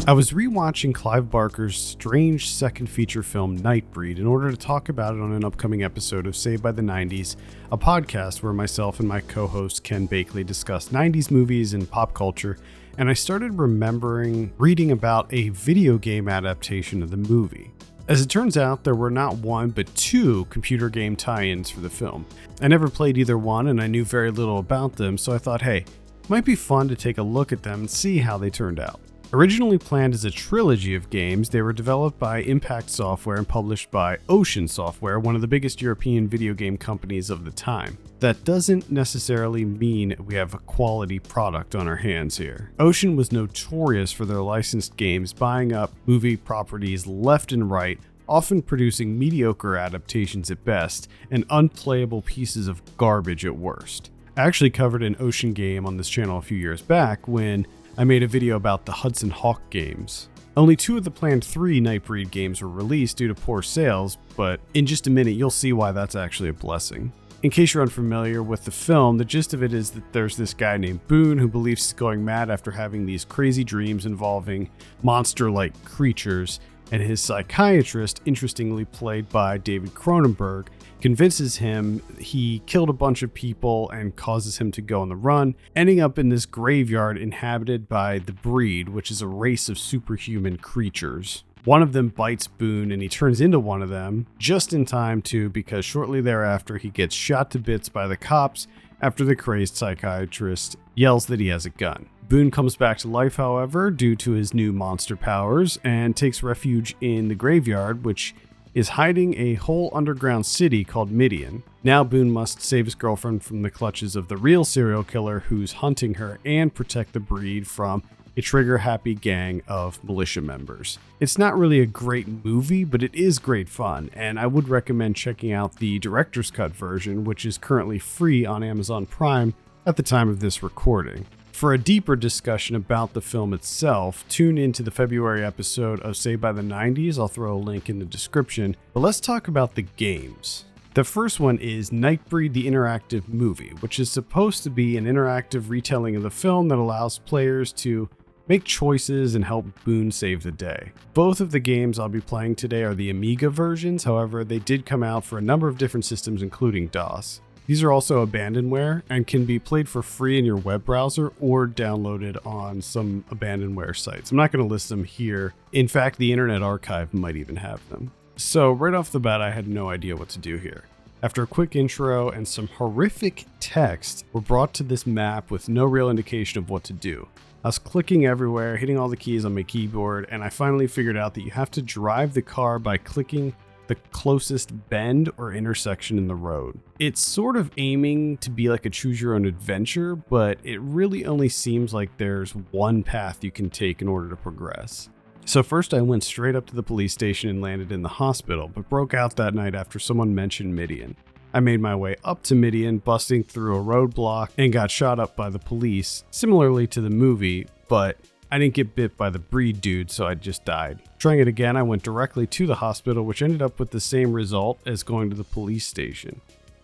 I was rewatching Clive Barker's strange second feature film Nightbreed in order to talk about it on an upcoming episode of Saved by the 90s, a podcast where myself and my co-host Ken Bakley discuss 90s movies and pop culture, and I started remembering reading about a video game adaptation of the movie. As it turns out, there were not one but two computer game tie-ins for the film. I never played either one and I knew very little about them, so I thought, hey, it might be fun to take a look at them and see how they turned out. Originally planned as a trilogy of games, they were developed by Impact Software and published by Ocean Software, one of the biggest European video game companies of the time. That doesn't necessarily mean we have a quality product on our hands here. Ocean was notorious for their licensed games buying up movie properties left and right, often producing mediocre adaptations at best and unplayable pieces of garbage at worst. I actually covered an Ocean game on this channel a few years back when I made a video about the Hudson Hawk games. Only two of the planned 3 Nightbreed games were released due to poor sales, but in just a minute you'll see why that's actually a blessing. In case you're unfamiliar with the film, the gist of it is that there's this guy named Boone who believes he's going mad after having these crazy dreams involving monster-like creatures, and his psychiatrist, interestingly played by David Cronenberg, convinces him he killed a bunch of people and causes him to go on the run, ending up in this graveyard inhabited by the Breed, which is a race of superhuman creatures. One of them bites Boone and he turns into one of them, just in time too, because shortly thereafter he gets shot to bits by the cops after the crazed psychiatrist yells that he has a gun. Boone comes back to life, however, due to his new monster powers, and takes refuge in the graveyard, which is hiding a whole underground city called Midian. Now Boone must save his girlfriend from the clutches of the real serial killer who's hunting her and protect the Breed from a trigger-happy gang of militia members. It's not really a great movie, but it is great fun, and I would recommend checking out the director's cut version, which is currently free on Amazon Prime at the time of this recording. For a deeper discussion about the film itself, tune into the February episode of Saved by the 90s. I'll throw a link in the description. But let's talk about the games. The first one is Nightbreed the Interactive Movie, which is supposed to be an interactive retelling of the film that allows players to make choices and help Boone save the day. Both of the games I'll be playing today are the Amiga versions, however, they did come out for a number of different systems, including DOS. These are also abandonware and can be played for free in your web browser or downloaded on some abandonware sites. I'm not going to list them here. In fact, the Internet Archive might even have them. So right off the bat, I had no idea what to do here. After a quick intro and some horrific text, we're brought to this map with no real indication of what to do. I was clicking everywhere, hitting all the keys on my keyboard, and I finally figured out that you have to drive the car by clicking the closest bend or intersection in the road. It's sort of aiming to be like a choose your own adventure, but it really only seems like there's one path you can take in order to progress. So first I went straight up to the police station and landed in the hospital, but broke out that night after someone mentioned Midian. I made my way up to Midian, busting through a roadblock, and got shot up by the police, similarly to the movie, but I didn't get bit by the Breed dude, so I just died. Trying it again, I went directly to the hospital, which ended up with the same result as going to the police station.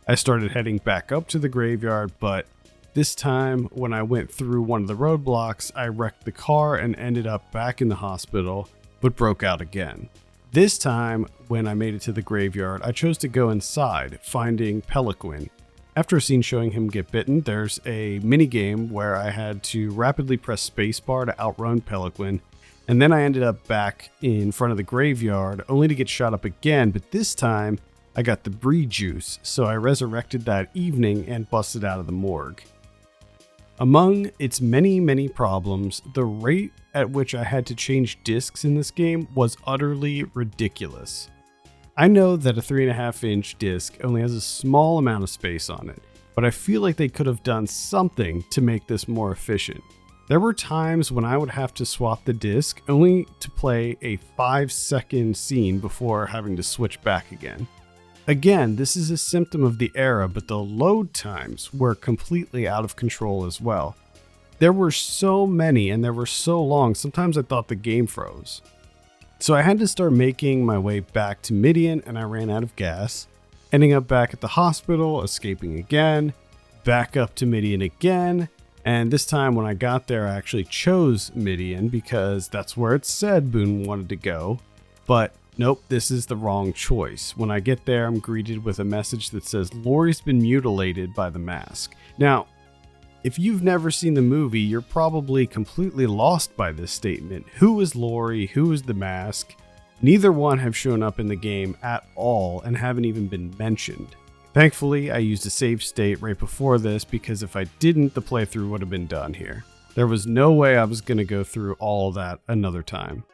I started heading back up to the graveyard, but this time when I went through one of the roadblocks, I wrecked the car and ended up back in the hospital, but broke out again. This time, when I made it to the graveyard, I chose to go inside, finding Peliquin. After a scene showing him get bitten, there's a minigame where I had to rapidly press spacebar to outrun Peliquin, and then I ended up back in front of the graveyard, only to get shot up again, but this time I got the Breed juice, so I resurrected that evening and busted out of the morgue. Among its many problems, the rate at which I had to change discs in this game was utterly ridiculous. I know that a 3.5-inch disc only has a small amount of space on it, but I feel like they could have done something to make this more efficient. There were times when I would have to swap the disc only to play a 5-second scene before having to switch back again. Again, this is a symptom of the era, but the load times were completely out of control as well. There were so many and they were so long, sometimes I thought the game froze. So I had to start making my way back to Midian and I ran out of gas, ending up back at the hospital, escaping again, back up to Midian again, And this time when I got there, I actually chose Midian because that's where it said Boone wanted to go. But nope, this is the wrong choice. When I get there, I'm greeted with a message that says Laurie's been mutilated by the mask. Now, if you've never seen the movie, you're probably completely lost by this statement. Who is Laurie? Who is the mask? Neither one have shown up in the game at all and haven't even been mentioned. Thankfully, I used a save state right before this because if I didn't, the playthrough would have been done here. There was no way I was going to go through all of that another time.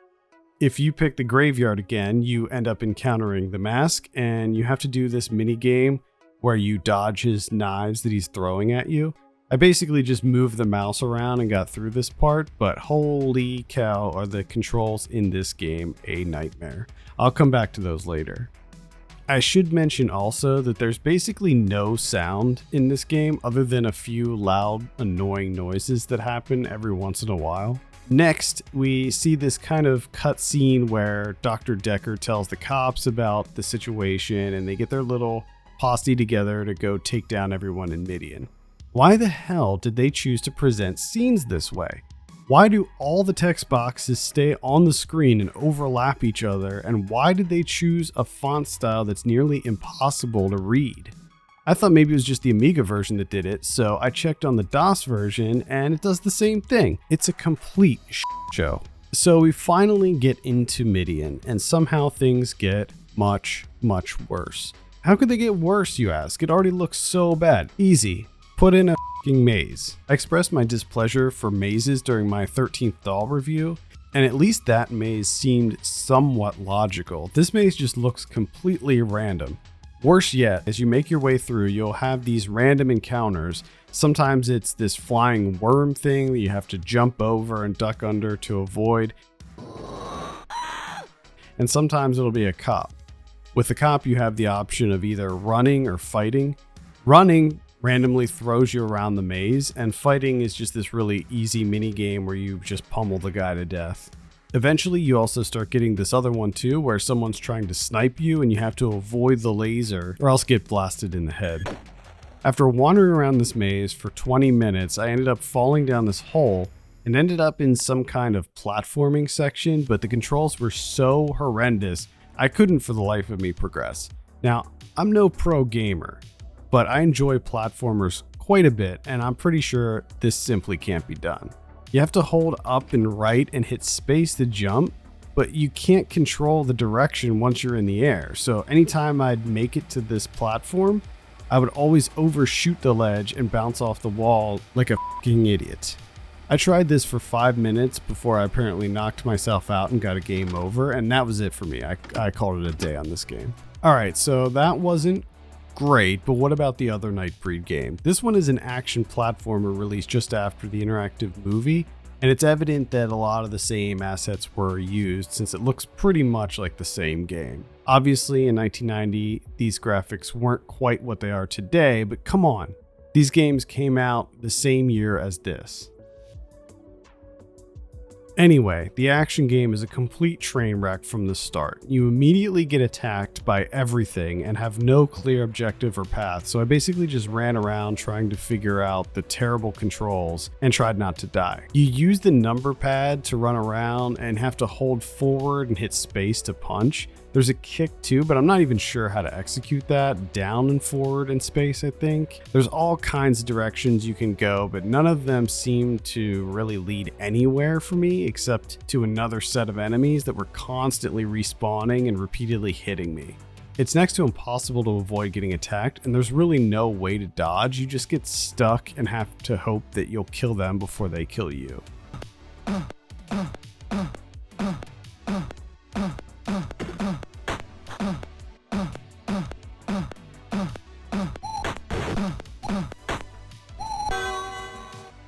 If you pick the graveyard again, you end up encountering the mask, and you have to do this mini game where you dodge his knives that he's throwing at you. I basically just moved the mouse around and got through this part, but holy cow are the controls in this game a nightmare. I'll come back to those later. I should mention also that there's basically no sound in this game other than a few loud, annoying noises that happen every once in a while. Next, we see this kind of cutscene where Dr. Decker tells the cops about the situation and they get their little posse together to go take down everyone in Midian. Why the hell did they choose to present scenes this way? Why do all the text boxes stay on the screen and overlap each other, and why did they choose a font style that's nearly impossible to read? I thought maybe it was just the Amiga version that did it, so I checked on the DOS version and it does the same thing. It's a complete show. So we finally get into Midian, and somehow things get much, much worse. How could they get worse, you ask? It already looks so bad. Easy. Put in a f***ing maze. I expressed my displeasure for mazes during my 13th Doll review, and at least that maze seemed somewhat logical. This maze just looks completely random. Worse yet, as you make your way through, you'll have these random encounters. Sometimes it's this flying worm thing that you have to jump over and duck under to avoid. And sometimes it'll be a cop. With the cop, you have the option of either running or fighting. Running randomly throws you around the maze, and fighting is just this really easy mini game where you just pummel the guy to death. Eventually you also start getting this other one too, where someone's trying to snipe you and you have to avoid the laser or else get blasted in the head. After wandering around this maze for 20 minutes, I ended up falling down this hole and ended up in some kind of platforming section, but the controls were so horrendous I couldn't for the life of me progress. Now, I'm no pro gamer, but I enjoy platformers quite a bit, and I'm pretty sure this simply can't be done. You have to hold up and right and hit space to jump, but you can't control the direction once you're in the air. So anytime I'd make it to this platform, I would always overshoot the ledge and bounce off the wall like a fucking idiot. I tried this for 5 minutes before I apparently knocked myself out and got a game over, and that was it for me. I called it a day on this game. Alright, so that wasn't great, but what about the other Nightbreed game? This one is an action platformer released just after the interactive movie, and it's evident that a lot of the same assets were used since it looks pretty much like the same game. Obviously, in 1990, these graphics weren't quite what they are today, but come on, these games came out the same year as this. Anyway, the action game is a complete train wreck from the start. You immediately get attacked by everything and have no clear objective or path, so I basically just ran around trying to figure out the terrible controls and tried not to die. You use the number pad to run around and have to hold forward and hit space to punch. There's a kick too, but I'm not even sure how to execute that. Down and forward and space, I think. There's all kinds of directions you can go, but none of them seem to really lead anywhere for me except to another set of enemies that were constantly respawning and repeatedly hitting me. It's next to impossible to avoid getting attacked, and there's really no way to dodge. You just get stuck and have to hope that you'll kill them before they kill you.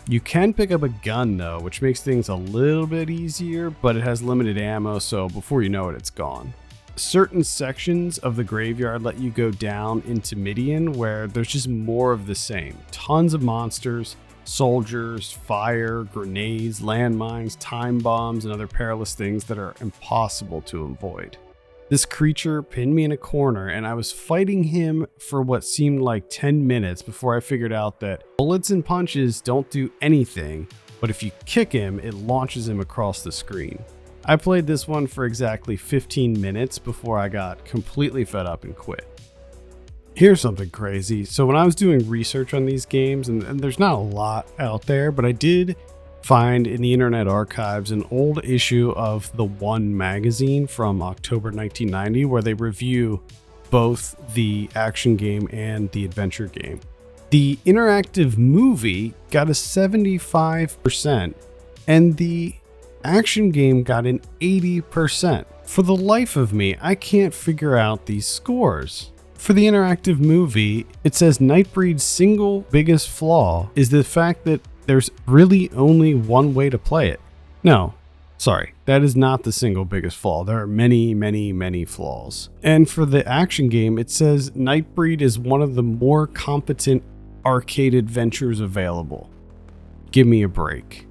You can pick up a gun though, which makes things a little bit easier, but it has limited ammo, so before you know it, it's gone. Certain sections of the graveyard let you go down into Midian where there's just more of the same. Tons of monsters, soldiers, fire, grenades, landmines, time bombs, and other perilous things that are impossible to avoid. This creature pinned me in a corner, and I was fighting him for what seemed like 10 minutes before I figured out that bullets and punches don't do anything, but if you kick him, it launches him across the screen. I played this one for exactly 15 minutes before I got completely fed up and quit. Here's something crazy. So when I was doing research on these games, and there's not a lot out there, but I did find in the Internet Archives an old issue of The One magazine from October 1990 where they review both the action game and the adventure game. The interactive movie got a 75% and the action game got an 80%. For the life of me, I can't figure out these scores. For the interactive movie, it says Nightbreed's single biggest flaw is the fact that there's really only one way to play it. No, sorry, that is not the single biggest flaw. There are many, many, many flaws. And for the action game, it says Nightbreed is one of the more competent arcade adventures available. Give me a break.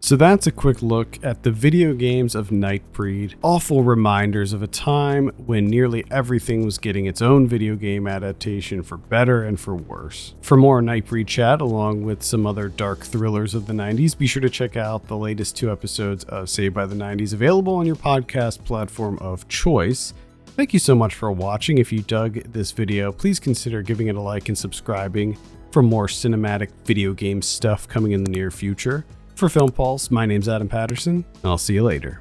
So that's a quick look at the video games of Nightbreed, awful reminders of a time when nearly everything was getting its own video game adaptation for better and for worse. For more Nightbreed chat along with some other dark thrillers of the 90s, be sure to check out the latest 2 episodes of Saved by the 90s available on your podcast platform of choice. Thank you so much for watching. If you dug this video, please consider giving it a like and subscribing for more cinematic video game stuff coming in the near future. For Film Pulse, my name's Adam Patterson, and I'll see you later.